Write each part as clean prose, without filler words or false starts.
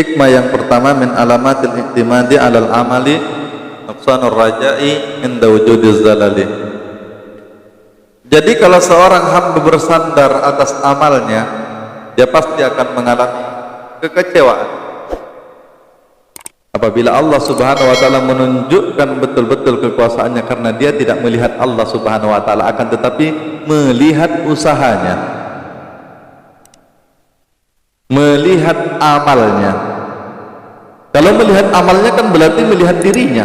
Hikmah yang pertama, min alamatil i'timadi 'alal amali nuqsanur raja'i inda wujudiz zalali. Jadi kalau seorang hamba bersandar atas amalnya, dia pasti akan mengalami kekecewaan. Apabila Allah Subhanahu wa taala menunjukkan betul-betul kekuasaannya, karena dia tidak melihat Allah Subhanahu wa taala, akan tetapi melihat usahanya, melihat amalnya. Kalau melihat amalnya kan berarti melihat dirinya.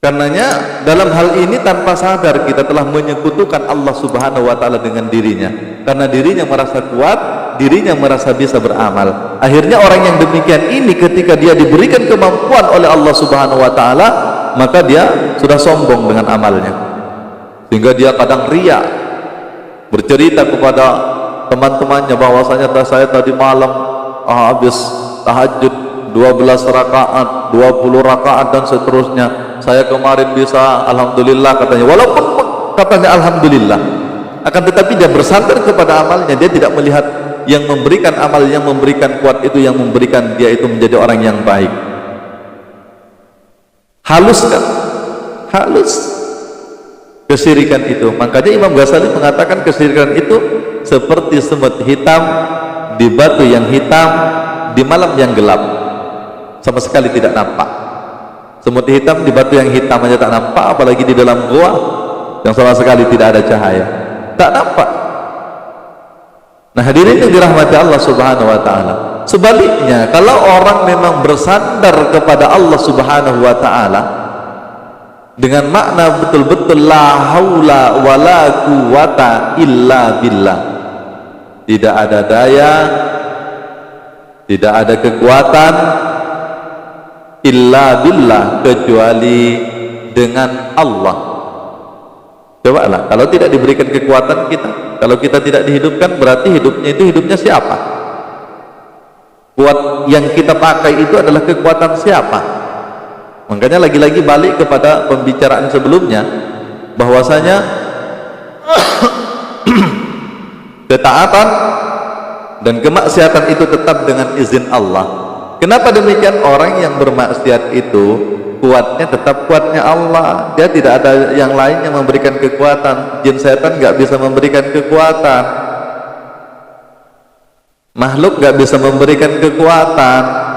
Karenanya dalam hal ini tanpa sadar kita telah menyekutukan Allah Subhanahu wa taala dengan dirinya. Karena dirinya merasa kuat, dirinya merasa bisa beramal. Akhirnya orang yang demikian ini ketika dia diberikan kemampuan oleh Allah Subhanahu wa taala, maka dia sudah sombong dengan amalnya. Sehingga dia kadang riya, bercerita kepada teman-temannya bahwasanya saya tadi malam habis tahajud 12 rakaat, 20 rakaat dan seterusnya. Saya kemarin bisa, alhamdulillah katanya. Walaupun katanya alhamdulillah, akan tetapi dia bersandar kepada amalnya. Dia tidak melihat yang memberikan amal, yang memberikan kuat itu, yang memberikan dia itu menjadi orang yang baik. Halus kan? Halus kesyirikan itu. Makanya Imam Ghazali mengatakan kesyirikan itu seperti semut hitam di batu yang hitam di malam yang gelap, sama sekali tidak nampak. Semut hitam di batu yang hitam aja tak nampak, apalagi di dalam gua yang sama sekali tidak ada cahaya, tak nampak. Nah, hadirin yang dirahmati Allah Subhanahu wa taala, sebaliknya kalau orang memang bersandar kepada Allah Subhanahu wa taala dengan makna betul-betul la haula wala quwata illa billah, tidak ada daya, tidak ada kekuatan illa billah, kecuali dengan Allah. Cobalah, kalau tidak diberikan kekuatan kita, kalau kita tidak dihidupkan, berarti hidupnya itu hidupnya siapa? Kuat yang kita pakai itu adalah kekuatan siapa? Makanya lagi-lagi balik kepada pembicaraan sebelumnya, bahwasanya ketaatan dan kemaksiatan itu tetap dengan izin Allah. Kenapa demikian? Orang yang bermaksiat itu kuatnya tetap kuatnya Allah. Dia tidak ada yang lain yang memberikan kekuatan. Jin setan nggak bisa memberikan kekuatan. Makhluk nggak bisa memberikan kekuatan.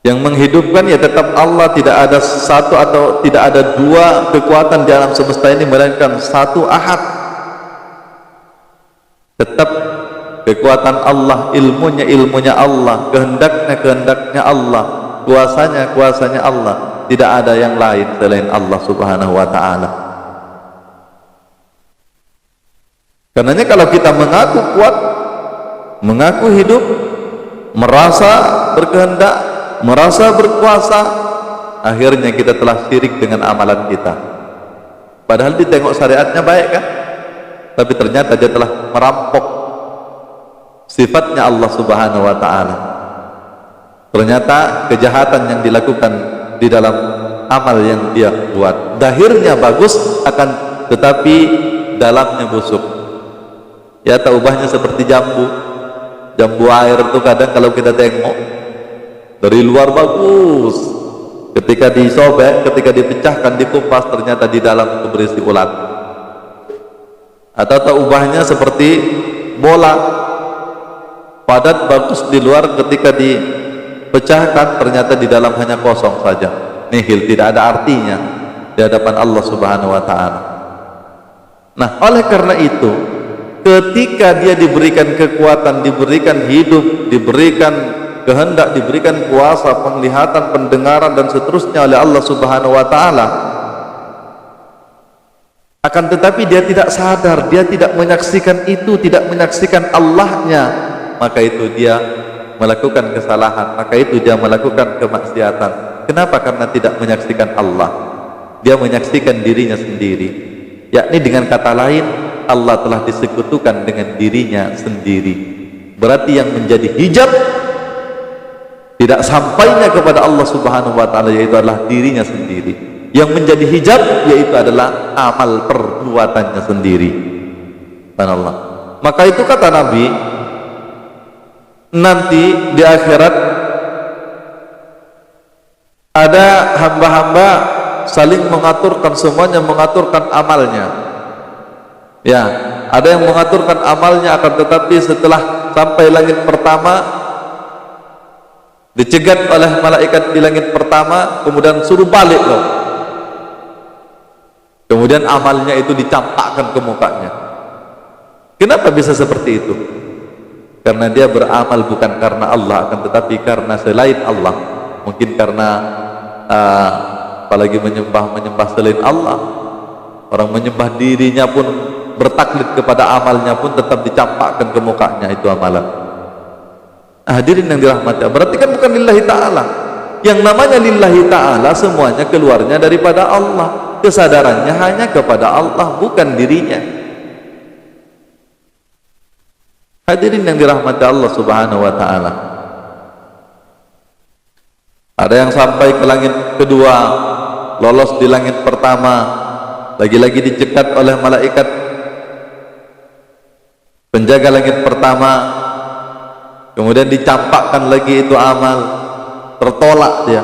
Yang menghidupkan ya tetap Allah. Tidak ada satu atau tidak ada dua kekuatan di alam semesta ini, melainkan satu ahad. Tetap kekuatan Allah, ilmunya Allah, kehendaknya Allah, kuasanya Allah. Tidak ada yang lain selain Allah Subhanahu wa taala. Karenanya kalau kita mengaku kuat, mengaku hidup, merasa berkehendak, merasa berkuasa, akhirnya kita telah syirik dengan amalan kita. Padahal ditengok syariatnya baik kan, tapi ternyata dia telah merampok sifatnya Allah Subhanahu wa taala. Ternyata kejahatan yang dilakukan di dalam amal yang dia buat, zahirnya bagus, akan tetapi dalamnya busuk. Ya, ubahnya seperti jambu air itu kadang kalau kita tengok dari luar bagus, ketika disobek, ketika dipecahkan, dikupas, ternyata di dalam itu berisi ulat. Atau ubahnya seperti bola, padat bagus di luar, ketika dipecahkan ternyata di dalam hanya kosong saja, nihil, tidak ada artinya di hadapan Allah Subhanahu wa taala. Nah, oleh karena itu ketika dia diberikan kekuatan, diberikan hidup, diberikan kehendak, diberikan kuasa, penglihatan, pendengaran dan seterusnya oleh Allah Subhanahu wa taala, akan tetapi dia tidak sadar, dia tidak menyaksikan itu, tidak menyaksikan Allahnya, maka itu dia melakukan kesalahan, maka itu dia melakukan kemaksiatan. Kenapa? Karena tidak menyaksikan Allah, dia menyaksikan dirinya sendiri. Yakni dengan kata lain, Allah telah disekutukan dengan dirinya sendiri. Berarti yang menjadi hijab tidak sampainya kepada Allah Subhanahu wa taala yaitu adalah dirinya sendiri. Yang menjadi hijab yaitu adalah amal perbuatannya sendiri. Subhanallah. Maka itu kata Nabi, nanti di akhirat ada hamba-hamba saling mengaturkan, semuanya mengaturkan amalnya. Ya, ada yang mengaturkan amalnya, akan tetapi setelah sampai langit pertama dicegat oleh malaikat di langit pertama, kemudian suruh balik loh. Kemudian amalnya itu dicampakkan ke mukanya. Kenapa bisa seperti itu? Karena dia beramal bukan karena Allah, akan tetapi karena selain Allah. Mungkin karena apalagi menyembah selain Allah. Orang menyembah dirinya pun, bertaklid kepada amalnya pun tetap dicampakkan ke mukanya itu amalan. Hadirin yang dirahmati Allah, berarti kan bukan lillahi ta'ala. Yang namanya lillahi ta'ala semuanya keluarnya daripada Allah. Kesadarannya hanya kepada Allah, bukan dirinya. Hadirin yang dirahmati Allah subhanahu wa ta'ala, ada yang sampai ke langit kedua, lolos di langit pertama, lagi-lagi dicegat oleh malaikat penjaga langit pertama, kemudian dicampakkan lagi itu amal, tertolak dia.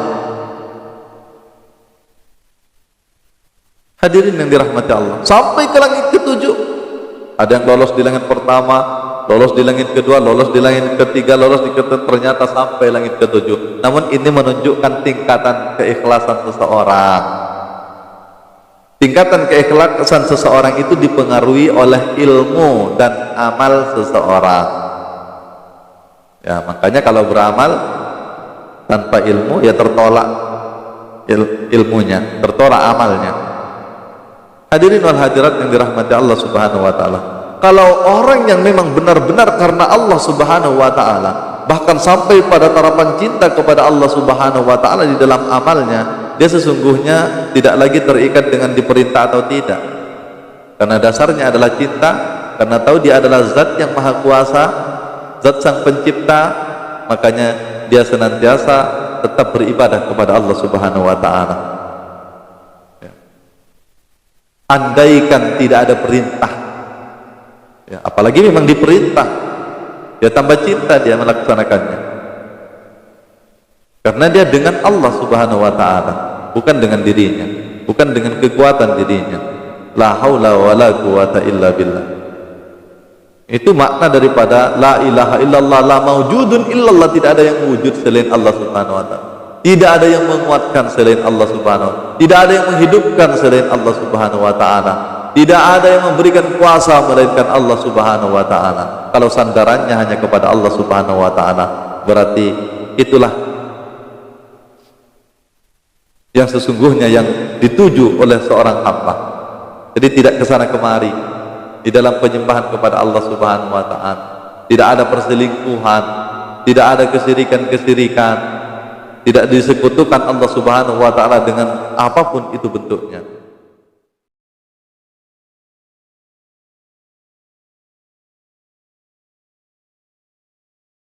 Hadirin yang dirahmati Allah, sampai ke langit ketujuh, ada yang lolos di langit pertama, lolos di langit kedua, lolos di langit ketiga, lolos di ketiga, ternyata sampai langit ketujuh. Namun ini menunjukkan tingkatan keikhlasan seseorang. Tingkatan keikhlasan seseorang itu dipengaruhi oleh ilmu dan amal seseorang. Ya, makanya kalau beramal tanpa ilmu ya tertolak ilmunya, tertolak amalnya. Hadirin wal hadirat yang dirahmati Allah subhanahu wa ta'ala, kalau orang yang memang benar-benar karena Allah subhanahu wa ta'ala, bahkan sampai pada tarapan cinta kepada Allah subhanahu wa ta'ala di dalam amalnya, dia sesungguhnya tidak lagi terikat dengan diperintah atau tidak, karena dasarnya adalah cinta, karena tahu dia adalah zat yang maha kuasa, zat sang pencipta, makanya dia senantiasa tetap beribadah kepada Allah subhanahu wa ta'ala. Andaikan tidak ada perintah, ya, apalagi memang diperintah, dia tambah cinta dia melaksanakannya, karena dia dengan Allah subhanahu wa ta'ala, bukan dengan dirinya, bukan dengan kekuatan dirinya. La haula wa la quwata illa billah. Itu makna daripada la ilaha illallah, la maujudun illallah, tidak ada yang wujud selain Allah subhanahu wa ta'ala. Tidak ada yang menguatkan selain Allah subhanahu wa ta'ala. Tidak ada yang menghidupkan selain Allah subhanahu wa ta'ala. Tidak ada yang memberikan kuasa melainkan Allah subhanahu wa ta'ala. Kalau sandarannya hanya kepada Allah subhanahu wa ta'ala, berarti itulah yang sesungguhnya yang dituju oleh seorang hamba. Jadi tidak kesana kemari di dalam penyembahan kepada Allah subhanahu wa ta'ala. Tidak ada perselingkuhan, tidak ada kesirikan-kesirikan, tidak disekutukan Allah subhanahu wa ta'ala dengan apapun itu bentuknya.